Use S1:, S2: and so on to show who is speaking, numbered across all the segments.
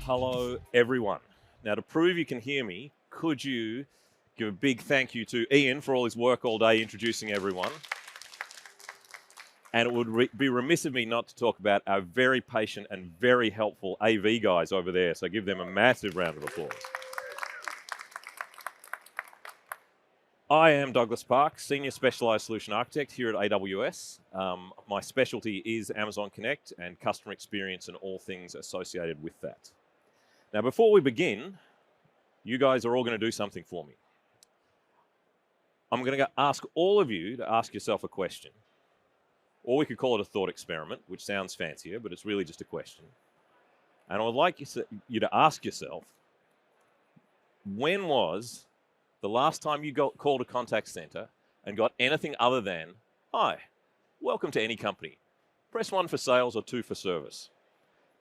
S1: Hello, everyone. Now, to prove you can hear me, could you give a big thank you to Ian for all his work all day introducing everyone? And it would be remiss of me not to talk about our very patient and very helpful AV guys over there. So give them a massive round of applause. I am Douglas Park, Senior Specialized Solution Architect here at AWS. My specialty is Amazon Connect and customer experience and all things associated with that. Now, before we begin, you guys are all going to do something for me. I'm going to ask all of you to ask yourself a question. Or we could call it a thought experiment, which sounds fancier, but it's really just a question. And I would like you to ask yourself, when was the last time you called a contact center and got anything other than, "Hi, welcome to any company. Press 1 for sales or 2 for service."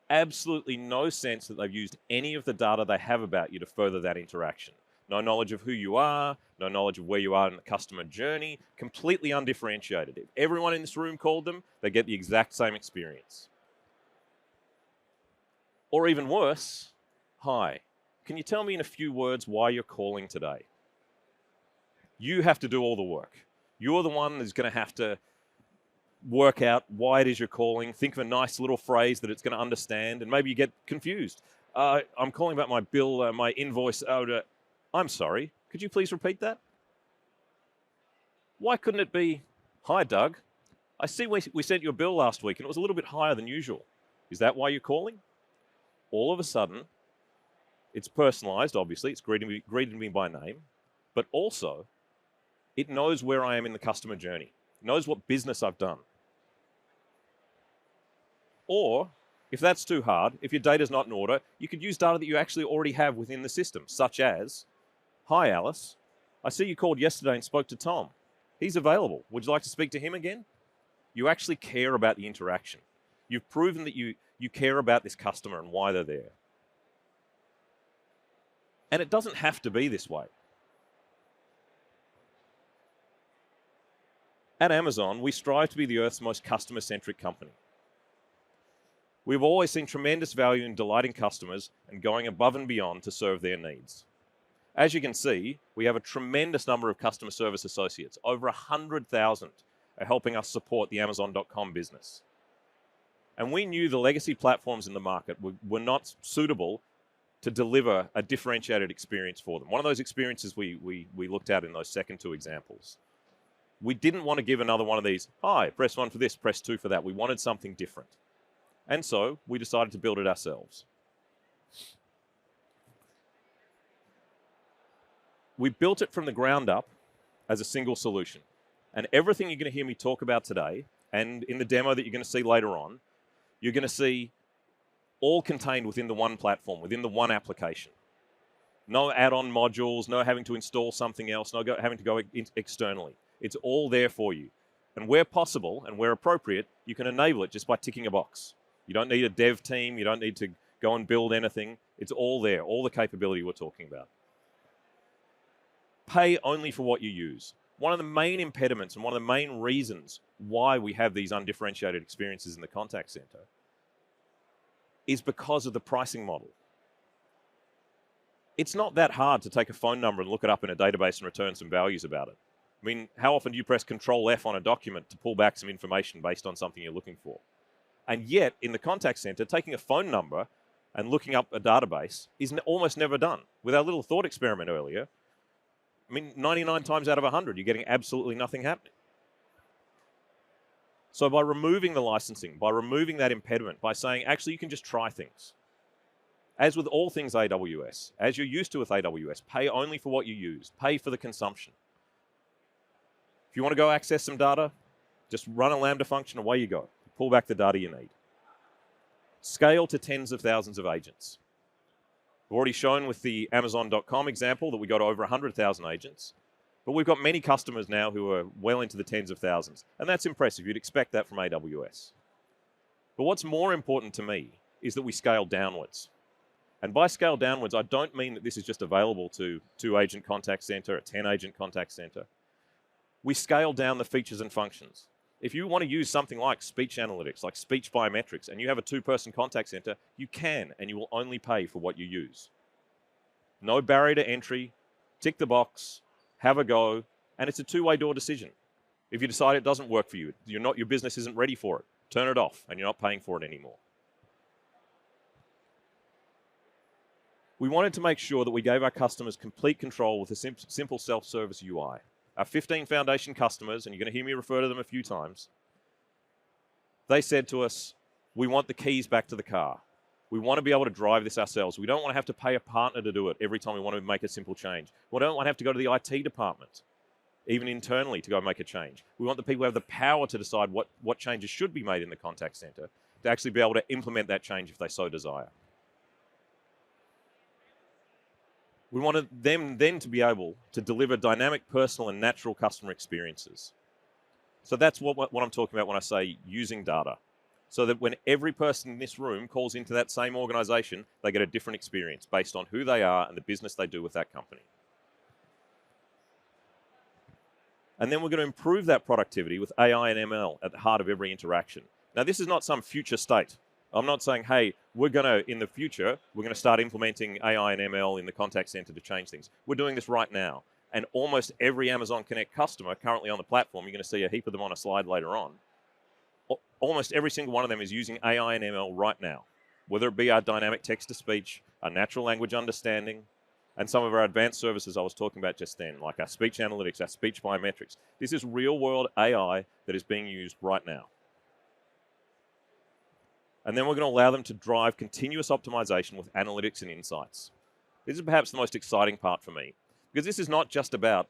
S1: Absolutely no sense that they've used any of the data they have about you to further that interaction. No knowledge of who you are, no knowledge of where you are in the customer journey, completely undifferentiated. If everyone in this room called them, they get the exact same experience. Or even worse, "Hi, can you tell me in a few words why you're calling today?" You have to do all the work. You're the one that's going to have to work out why it is you're calling, think of a nice little phrase that it's going to understand, and maybe you get confused. "I'm calling about my bill, my invoice. I'm sorry, could you please repeat that?" Why couldn't it be, "Hi, Doug, I see we sent you a bill last week and it was a little bit higher than usual. Is that why you're calling?" All of a sudden, it's personalized, obviously, it's greeting me by name, but also it knows where I am in the customer journey, it knows what business I've done. Or, if that's too hard, if your data's not in order, you could use data that you actually already have within the system, such as, "Hi, Alice, I see you called yesterday and spoke to Tom. He's available. Would you like to speak to him again?" You actually care about the interaction. You've proven that you care about this customer and why they're there. And it doesn't have to be this way. At Amazon, we strive to be the Earth's most customer-centric company. We've always seen tremendous value in delighting customers and going above and beyond to serve their needs. As you can see, we have a tremendous number of customer service associates. Over 100,000 are helping us support the Amazon.com business. And we knew the legacy platforms in the market were not suitable to deliver a differentiated experience for them. One of those experiences we looked at in those second two examples. We didn't want to give another one of these, "Hi, press 1 for this, press 2 for that." We wanted something different. And so we decided to build it ourselves. We built it from the ground up as a single solution. And everything you're going to hear me talk about today, and in the demo that you're going to see later on, you're going to see all contained within the one platform, within the one application. No add-on modules, no having to install something else, no having to go externally. It's all there for you. And where possible and where appropriate, you can enable it just by ticking a box. You don't need a dev team. You don't need to go and build anything. It's all there, all the capability we're talking about. Pay only for what you use. One of the main impediments and one of the main reasons why we have these undifferentiated experiences in the contact center is because of the pricing model. It's not that hard to take a phone number and look it up in a database and return some values about it. I mean, how often do you press Control F on a document to pull back some information based on something you're looking for? And yet, in the contact center, taking a phone number and looking up a database is almost never done. With our little thought experiment earlier, I mean, 99 times out of 100, you're getting absolutely nothing happening. So by removing the licensing, by removing that impediment, by saying, actually, you can just try things. As with all things AWS, as you're used to with AWS, pay only for what you use. Pay for the consumption. If you want to go access some data, just run a Lambda function, away you go. Pull back the data you need. Scale to tens of thousands of agents. We've already shown with the Amazon.com example that we got over 100,000 agents, but we've got many customers now who are well into the tens of thousands, and that's impressive. You'd expect that from AWS. But what's more important to me is that we scale downwards. And by scale downwards, I don't mean that this is just available to 2-agent contact center, a 10-agent contact center. We scale down the features and functions. If you want to use something like speech analytics, like speech biometrics, and you have a 2-person contact center, you can, and you will only pay for what you use. No barrier to entry, tick the box, have a go, and it's a 2-way door decision. If you decide it doesn't work for you, your business isn't ready for it, turn it off, and you're not paying for it anymore. We wanted to make sure that we gave our customers complete control with a simple self-service UI. Our 15 foundation customers, and you're going to hear me refer to them a few times, they said to us, we want the keys back to the car. We want to be able to drive this ourselves. We don't want to have to pay a partner to do it every time we want to make a simple change. We don't want to have to go to the IT department, even internally, to go make a change. We want the people who have the power to decide what changes should be made in the contact center to actually be able to implement that change if they so desire. We wanted them then to be able to deliver dynamic, personal, and natural customer experiences. So that's what I'm talking about when I say using data. So that when every person in this room calls into that same organization, they get a different experience based on who they are and the business they do with that company. And then we're going to improve that productivity with AI and ML at the heart of every interaction. Now, this is not some future state. I'm not saying, hey, in the future, we're going to start implementing AI and ML in the contact center to change things. We're doing this right now. And almost every Amazon Connect customer currently on the platform, you're going to see a heap of them on a slide later on. Almost every single one of them is using AI and ML right now, whether it be our dynamic text-to-speech, our natural language understanding, and some of our advanced services I was talking about just then, like our speech analytics, our speech biometrics. This is real-world AI that is being used right now. And then we're going to allow them to drive continuous optimization with analytics and insights. This is perhaps the most exciting part for me, because this is not just about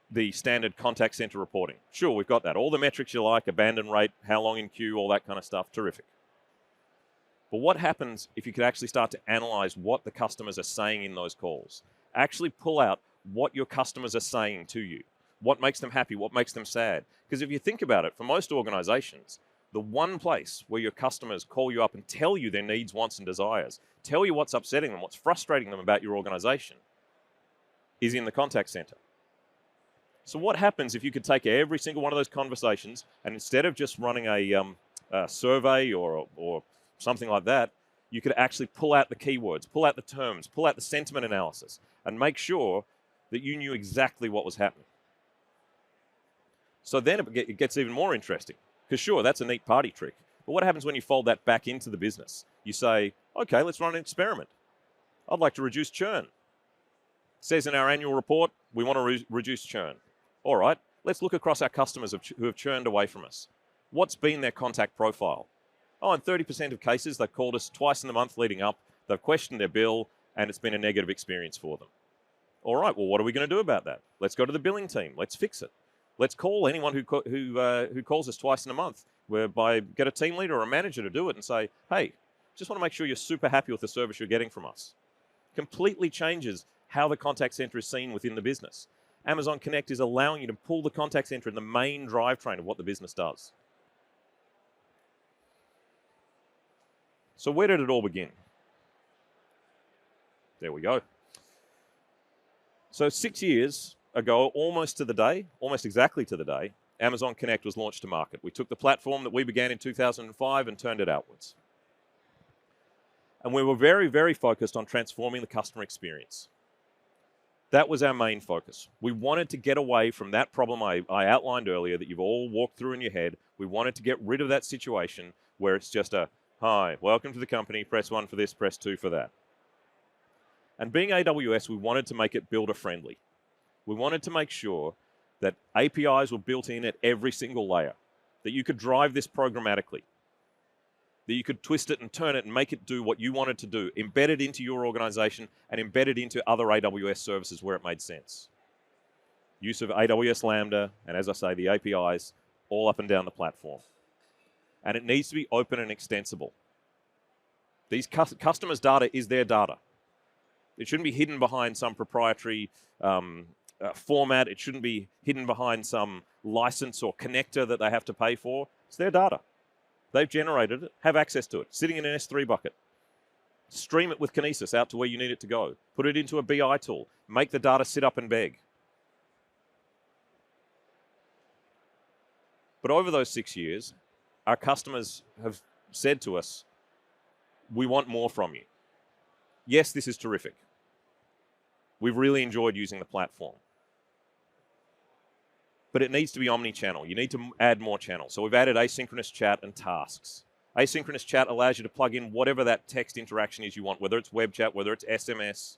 S1: the standard contact center reporting. Sure, we've got that. All the metrics you like, abandon rate, how long in queue, all that kind of stuff, terrific. But what happens if you could actually start to analyze what the customers are saying in those calls? Actually pull out what your customers are saying to you. What makes them happy, what makes them sad. Because if you think about it, for most organizations, the one place where your customers call you up and tell you their needs, wants, and desires, tell you what's upsetting them, what's frustrating them about your organization, is in the contact center. So what happens if you could take every single one of those conversations and instead of just running a survey or something like that, you could actually pull out the keywords, pull out the terms, pull out the sentiment analysis, and make sure that you knew exactly what was happening. So then it gets even more interesting. Because sure, that's a neat party trick. But what happens when you fold that back into the business? You say, okay, let's run an experiment. I'd like to reduce churn. It says in our annual report, we want to reduce churn. All right, let's look across our customers who have churned away from us. What's been their contact profile? Oh, in 30% of cases, they've called us twice in the month leading up, they've questioned their bill, and it's been a negative experience for them. All right, well, what are we going to do about that? Let's go to the billing team. Let's fix it. Let's call anyone who calls us twice in a month, whereby get a team leader or a manager to do it and say, hey, just want to make sure you're super happy with the service you're getting from us. Completely changes how the contact center is seen within the business. Amazon Connect is allowing you to pull the contact center in the main drivetrain of what the business does. So where did it all begin? There we go. So 6 years ago, almost exactly to the day, Amazon Connect was launched to market. We took the platform that we began in 2005 and turned it outwards. And we were very, very focused on transforming the customer experience. That was our main focus. We wanted to get away from that problem I outlined earlier that you've all walked through in your head. We wanted to get rid of that situation where it's just a, hi, welcome to the company, press 1 for this, press 2 for that. And being AWS, we wanted to make it builder-friendly. We wanted to make sure that APIs were built in at every single layer, that you could drive this programmatically, that you could twist it and turn it and make it do what you wanted to do, embed it into your organization and embed it into other AWS services where it made sense. Use of AWS Lambda, and as I say, the APIs, all up and down the platform. And it needs to be open and extensible. These customers' data is their data. It shouldn't be hidden behind some proprietary format. It shouldn't be hidden behind some license or connector that they have to pay for. It's their data. They've generated it, have access to it, sitting in an S3 bucket. Stream it with Kinesis out to where you need it to go. Put it into a BI tool. Make the data sit up and beg. But over those 6 years, our customers have said to us, we want more from you. Yes, this is terrific. We've really enjoyed using the platform. But it needs to be omni-channel. You need to add more channels. So we've added asynchronous chat and tasks. Asynchronous chat allows you to plug in whatever that text interaction is you want, whether it's web chat, whether it's SMS,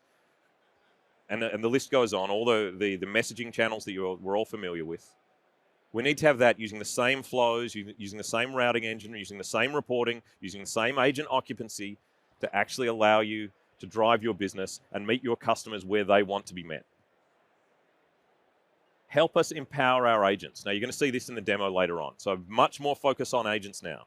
S1: and the list goes on, all the messaging channels that we're all familiar with. We need to have that using the same flows, using the same routing engine, using the same reporting, using the same agent occupancy to actually allow you to drive your business and meet your customers where they want to be met. Help us empower our agents. Now, you're going to see this in the demo later on. So much more focus on agents now.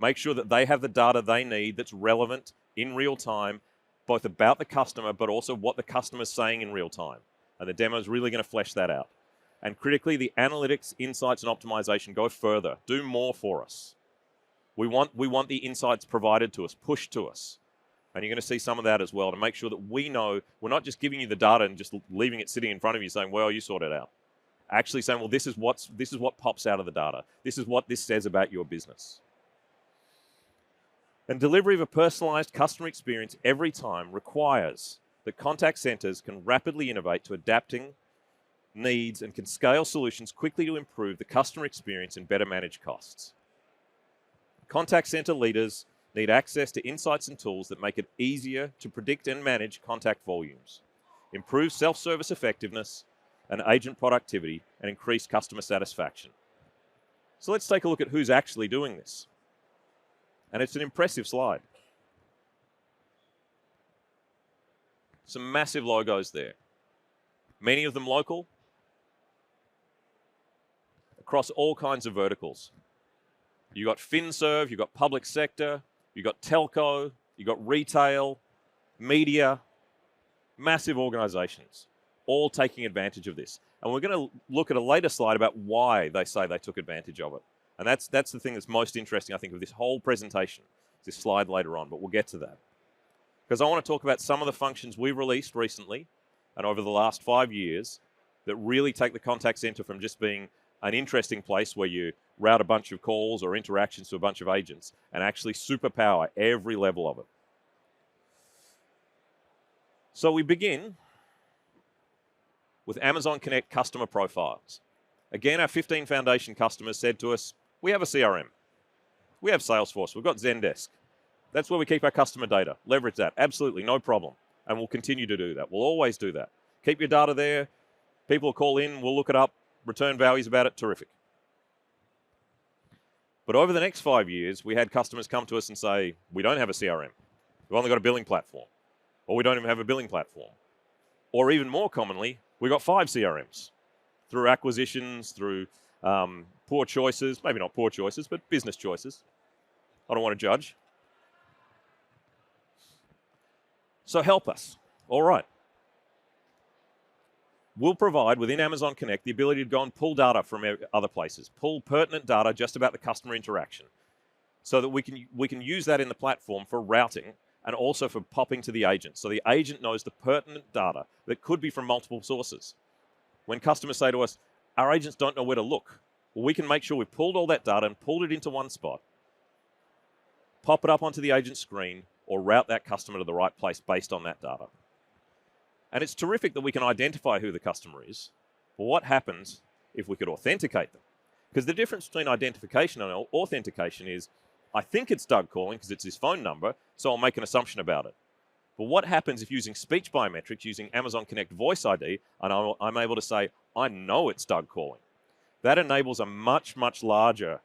S1: Make sure that they have the data they need that's relevant in real time, both about the customer, but also what the customer's saying in real time. And the demo is really going to flesh that out. And critically, the analytics, insights, and optimization go further. Do more for us. We want the insights provided to us, pushed to us. And you're going to see some of that as well to make sure that we know we're not just giving you the data and just leaving it sitting in front of you saying, well, you sort it out. Actually saying, well, this is what pops out of the data. This is what this says about your business. And delivery of a personalized customer experience every time requires that contact centers can rapidly innovate to adapting needs and can scale solutions quickly to improve the customer experience and better manage costs. Contact center leaders need access to insights and tools that make it easier to predict and manage contact volumes, improve self-service effectiveness and agent productivity, and increase customer satisfaction. So let's take a look at who's actually doing this. And it's an impressive slide. Some massive logos there. Many of them local, across all kinds of verticals. You've got FinServe, you've got public sector, you've got telco, you've got retail, media, massive organizations, all taking advantage of this. And we're going to look at a later slide about why they say they took advantage of it. And that's the thing that's most interesting, I think, of this whole presentation, this slide later on, but we'll get to that. Because I want to talk about some of the functions we've released recently and over the last 5 years that really take the contact center from just being an interesting place where you route a bunch of calls or interactions to a bunch of agents and actually superpower every level of it. So we begin with Amazon Connect customer profiles. Again, our 15 foundation customers said to us, we have a CRM. We have Salesforce. We've got Zendesk. That's where we keep our customer data. Leverage that. Absolutely, no problem. And we'll continue to do that. We'll always do that. Keep your data there. People will call in. We'll look it up. Return values about it. Terrific. But over the next 5 years, we had customers come to us and say, we don't have a CRM. We've only got a billing platform. Or we don't even have a billing platform. Or even more commonly, we got 5 CRMs through acquisitions, through poor choices, maybe not poor choices, but business choices. I don't want to judge. So help us. All right. We'll provide within Amazon Connect the ability to go and pull data from other places, pull pertinent data just about the customer interaction so that we can use that in the platform for routing and also for popping to the agent. So the agent knows the pertinent data that could be from multiple sources. When customers say to us, our agents don't know where to look, well, we can make sure we've pulled all that data and pulled it into one spot, pop it up onto the agent screen, or route that customer to the right place based on that data. And it's terrific that we can identify who the customer is, but what happens if we could authenticate them? Because the difference between identification and authentication is, I think it's Doug calling because it's his phone number, so I'll make an assumption about it. But what happens if using speech biometrics, using Amazon Connect Voice ID, and I'm able to say, I know it's Doug calling? That enables a much, much larger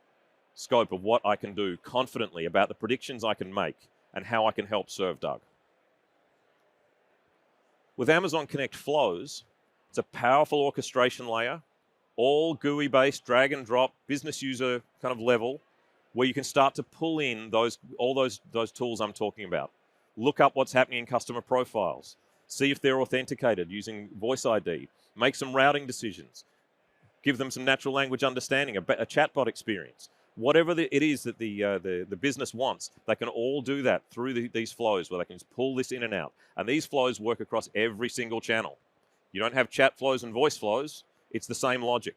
S1: scope of what I can do confidently about the predictions I can make and how I can help serve Doug. With Amazon Connect Flows, it's a powerful orchestration layer, all GUI-based, drag and drop, business user kind of level, where you can start to pull in all those tools I'm talking about. Look up what's happening in customer profiles, see if they're authenticated using Voice ID, make some routing decisions, give them some natural language understanding, a chatbot experience. Whatever it is that the business wants, they can all do that through these flows where they can just pull this in and out. And these flows work across every single channel. You don't have chat flows and voice flows. It's the same logic.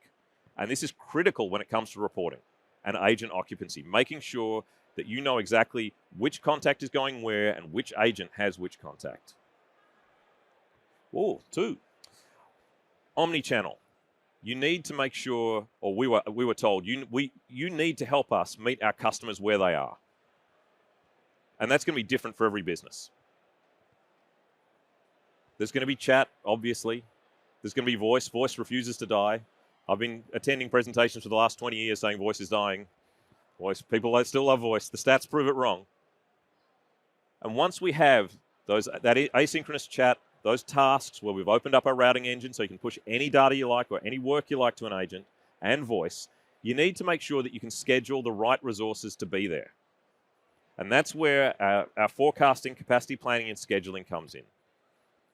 S1: And this is critical when it comes to reporting. and agent occupancy, making sure that you know exactly which contact is going where and which agent has which contact. Oh, 2, omni-channel. You need to make sure, or we were told, you need to help us meet our customers where they are. And that's going to be different for every business. There's going to be chat, obviously. There's going to be voice. Voice refuses to die. I've been attending presentations for the last 20 years saying voice is dying. Voice, people still love voice. The stats prove it wrong. And once we have that asynchronous chat, those tasks where we've opened up our routing engine so you can push any data you like or any work you like to an agent and voice, you need to make sure that you can schedule the right resources to be there. And that's where our forecasting, capacity planning, and scheduling comes in.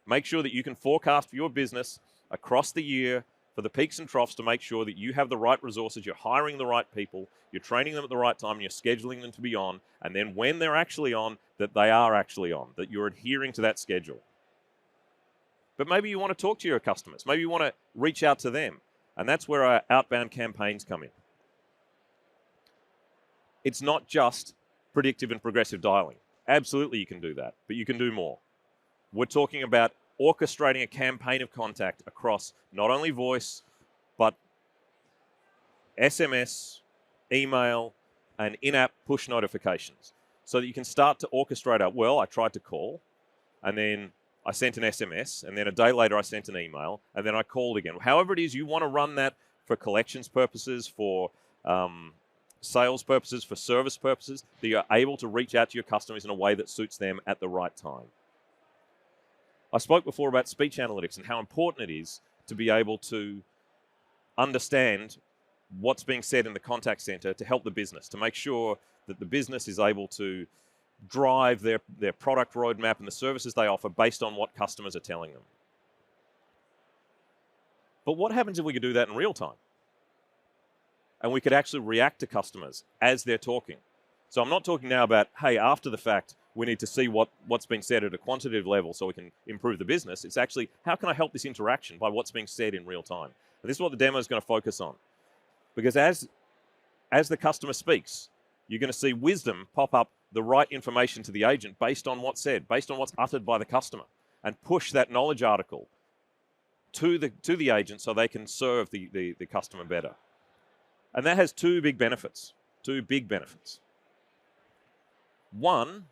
S1: Make sure that you can forecast for your business across the year for the peaks and troughs to make sure that you have the right resources, you're hiring the right people, you're training them at the right time, and you're scheduling them to be on, and then when they're actually on, that they are actually on, that you're adhering to that schedule. But maybe you want to talk to your customers. Maybe you want to reach out to them. And that's where our outbound campaigns come in. It's not just predictive and progressive dialing. Absolutely you can do that, but you can do more. We're talking about orchestrating a campaign of contact across not only voice, but SMS, email, and in-app push notifications. So that you can start to orchestrate out, well, I tried to call, and then I sent an SMS, and then a day later I sent an email, and then I called again. However it is you want to run that for collections purposes, for sales purposes, for service purposes, that you're able to reach out to your customers in a way that suits them at the right time. I spoke before about speech analytics and how important it is to be able to understand what's being said in the contact center to help the business, to make sure that the business is able to drive their product roadmap and the services they offer based on what customers are telling them. But what happens if we could do that in real time? And we could actually react to customers as they're talking. So I'm not talking now about, hey, after the fact, we need to see what's being said at a quantitative level so we can improve the business. It's actually, how can I help this interaction by what's being said in real time? And this is what the demo is going to focus on. Because as the customer speaks, you're going to see wisdom pop up the right information to the agent based on what's said, based on what's uttered by the customer, and push that knowledge article to the agent so they can serve the customer better. And that has two big benefits. One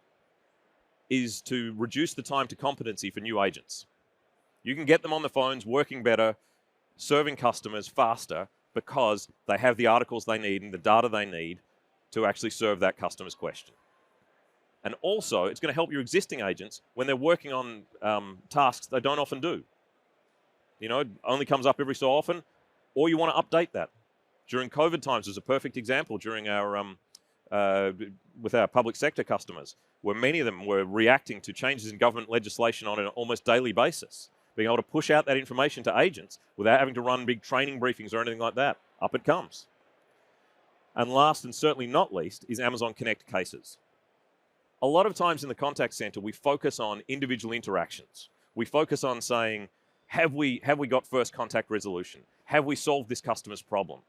S1: is to reduce the time to competency for new agents. You can get them on the phones, working better, serving customers faster because they have the articles they need and the data they need to actually serve that customer's question. And also, it's going to help your existing agents when they're working on tasks they don't often do. You know, it only comes up every so often, or you want to update that. During COVID times was a perfect example during our with our public sector customers, where many of them were reacting to changes in government legislation on an almost daily basis, being able to push out that information to agents without having to run big training briefings or anything like that. Up it comes. And last and certainly not least is Amazon Connect cases. A lot of times in the contact center, we focus on individual interactions. We focus on saying, have we got first contact resolution? Have we solved this customer's problem?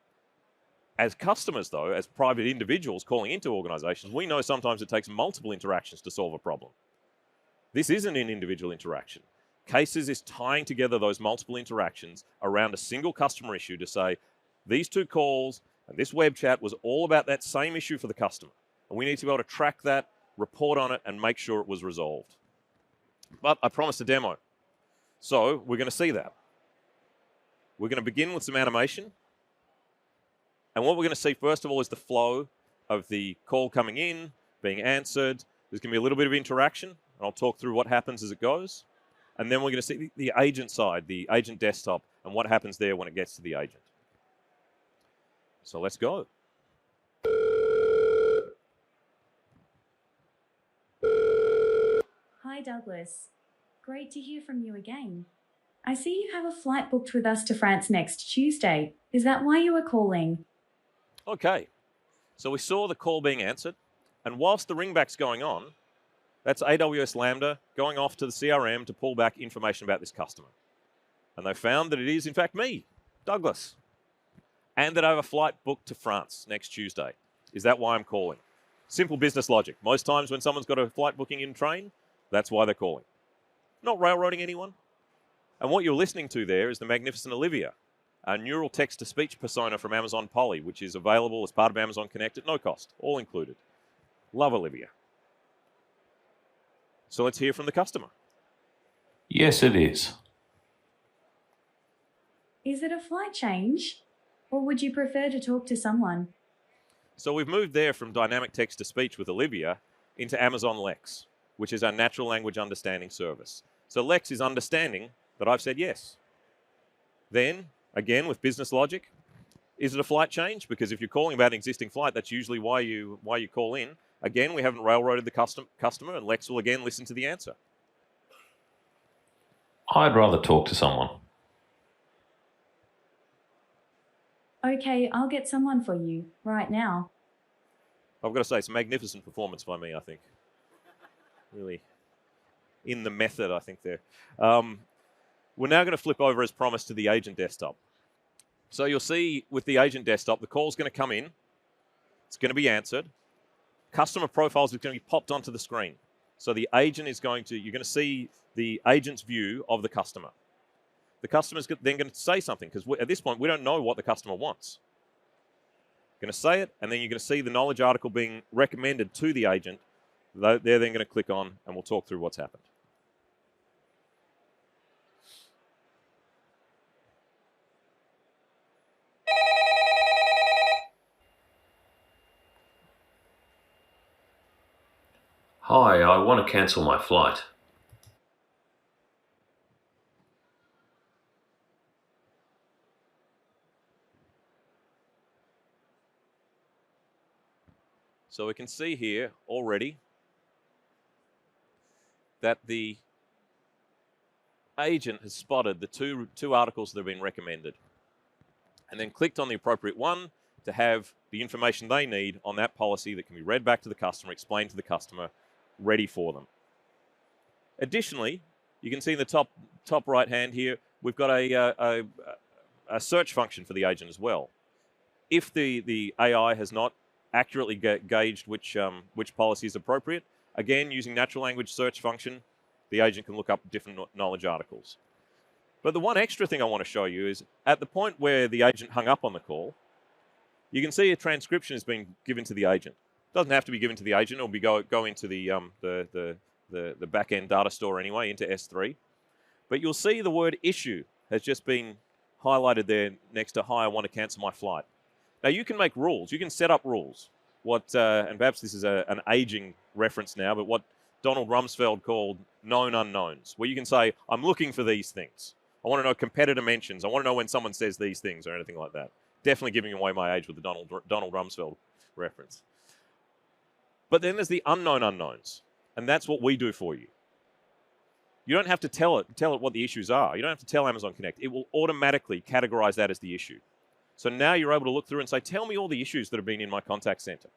S1: As customers, though, as private individuals calling into organizations, we know sometimes it takes multiple interactions to solve a problem. This isn't an individual interaction. Cases is tying together those multiple interactions around a single customer issue to say, these two calls and this web chat was all about that same issue for the customer. And we need to be able to track that, report on it, and make sure it was resolved. But I promised a demo. So we're going to see that. We're going to begin with some animation. And what we're going to see, first of all, is the flow of the call coming in, being answered. There's going to be a little bit of interaction, and I'll talk through what happens as it goes. And then we're going to see the agent side, the agent desktop, and what happens there when it gets to the agent. So let's go.
S2: Hi, Douglas. Great to hear from you again. I see you have a flight booked with us to France next Tuesday. Is that why you are calling?
S1: Okay, so we saw the call being answered, and whilst the ringback's going on, that's AWS Lambda going off to the CRM to pull back information about this customer. And they found that it is, in fact, me, Douglas. and that I have a flight booked to France next Tuesday. Is that why I'm calling? Simple business logic. Most times when someone's got a flight booking in train, that's why they're calling. Not railroading anyone. And what you're listening to there is the magnificent Olivia, a neural text-to-speech persona from Amazon Polly, which is available as part of Amazon Connect at no cost, all included. Love Olivia. So let's hear from the customer.
S3: Yes, it is.
S2: Is it a flight change? Or would you prefer to talk to someone?
S1: So we've moved there from dynamic text-to-speech with Olivia into Amazon Lex, which is our natural language understanding service. So Lex is understanding that I've said yes. Then, again, with business logic, is it a flight change? Because if you're calling about an existing flight, that's usually why you call in. Again, we haven't railroaded the customer, and Lex will again listen to the answer.
S3: I'd rather talk to someone.
S2: Okay, I'll get someone for you right now.
S1: I've got to say, it's a magnificent performance by me, I think. Really, in the method, I think there. We're now going to flip over, as promised, to the agent desktop. So you'll see with the agent desktop, the call's going to come in. It's going to be answered. Customer profiles are going to be popped onto the screen. So the agent is you're going to see the agent's view of the customer. The customer's then going to say something, because at this point, we don't know what the customer wants. Going to say it, and then you're going to see the knowledge article being recommended to the agent. They're then going to click on, and we'll talk through what's happened.
S3: Hi, I want to cancel my flight.
S1: So we can see here already that the agent has spotted the two articles that have been recommended and then clicked on the appropriate one to have the information they need on that policy that can be read back to the customer, explained to the customer, ready for them. Additionally, you can see in the top right hand here, we've got a search function for the agent as well. If the AI has not accurately gauged which policy is appropriate, again, using natural language search function, the agent can look up different knowledge articles. But the one extra thing I want to show you is at the point where the agent hung up on the call, you can see a transcription has been given to the agent. It doesn't have to be given to the agent; it'll go into the back-end data store anyway, into S3. But you'll see the word issue has just been highlighted there next to "Hi, I want to cancel my flight." Now you can make rules. You can set up rules. And perhaps this is an aging reference now, but what Donald Rumsfeld called known unknowns, where you can say, I'm looking for these things. I want to know competitor mentions. I want to know when someone says these things or anything like that. Definitely giving away my age with the Donald Rumsfeld reference. But then there's the unknown unknowns, and that's what we do for you. You don't have to tell it what the issues are. You don't have to tell Amazon Connect. It will automatically categorize that as the issue. So now you're able to look through and say, tell me all the issues that have been in my contact center,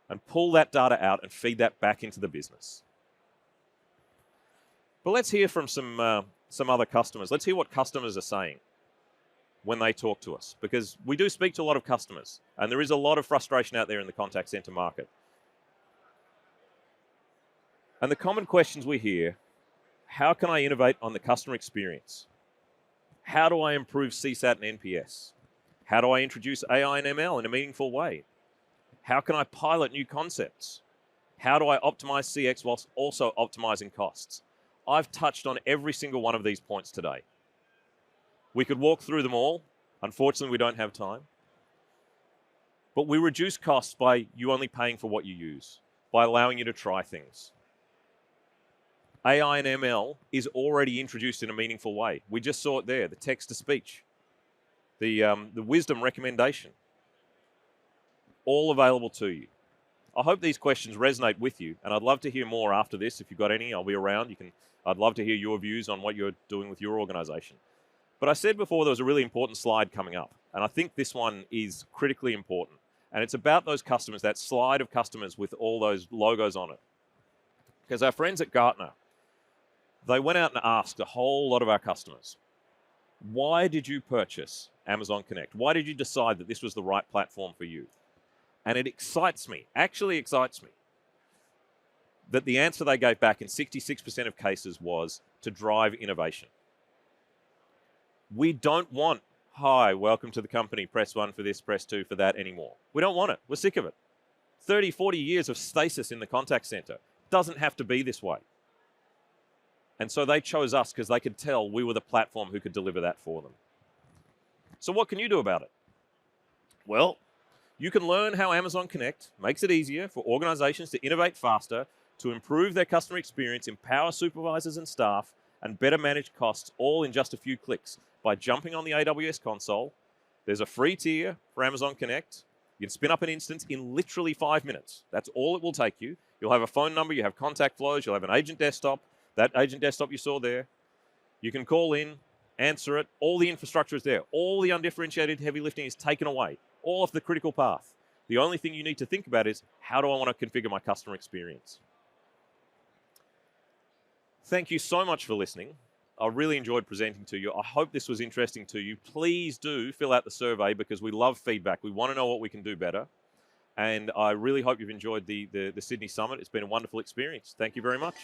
S1: and pull that data out and feed that back into the business. But let's hear from some other customers. Let's hear what customers are saying when they talk to us, because we do speak to a lot of customers, and there is a lot of frustration out there in the contact center market. And the common questions we hear: how can I innovate on the customer experience? How do I improve CSAT and NPS? How do I introduce AI and ML in a meaningful way? How can I pilot new concepts? How do I optimize CX whilst also optimizing costs? I've touched on every single one of these points today. We could walk through them all. Unfortunately, we don't have time. But we reduce costs by you only paying for what you use, by allowing you to try things. AI and ML is already introduced in a meaningful way. We just saw it there, the text-to-speech, the wisdom recommendation, all available to you. I hope these questions resonate with you, and I'd love to hear more after this. If you've got any, I'll be around. I'd love to hear your views on what you're doing with your organization. But I said before there was a really important slide coming up, and I think this one is critically important. And it's about those customers, that slide of customers with all those logos on it. Because our friends at Gartner, they went out and asked a whole lot of our customers, Why did you purchase Amazon Connect? Why did you decide that this was the right platform for you? And it excites me, actually excites me, that the answer they gave back in 66% of cases was to drive innovation. We don't want, hi, welcome to the company, press 1 for this, press 2 for that anymore. We don't want it. We're sick of it. 30, 40 years of stasis in the contact center. Doesn't have to be this way. And so they chose us because they could tell we were the platform who could deliver that for them. So what can you do about it? Well, you can learn how Amazon Connect makes it easier for organizations to innovate faster, to improve their customer experience, empower supervisors and staff, and better manage costs, all in just a few clicks by jumping on the AWS console. There's a free tier for Amazon Connect. You can spin up an instance in literally 5 minutes. That's all it will take you. You'll have a phone number, you have contact flows, you'll have an agent desktop. That agent desktop you saw there, you can call in, answer it. All the infrastructure is there. All the undifferentiated heavy lifting is taken away. All of the critical path. The only thing you need to think about is, how do I want to configure my customer experience? Thank you so much for listening. I really enjoyed presenting to you. I hope this was interesting to you. Please do fill out the survey because we love feedback. We want to know what we can do better. And I really hope you've enjoyed the Sydney Summit. It's been a wonderful experience. Thank you very much.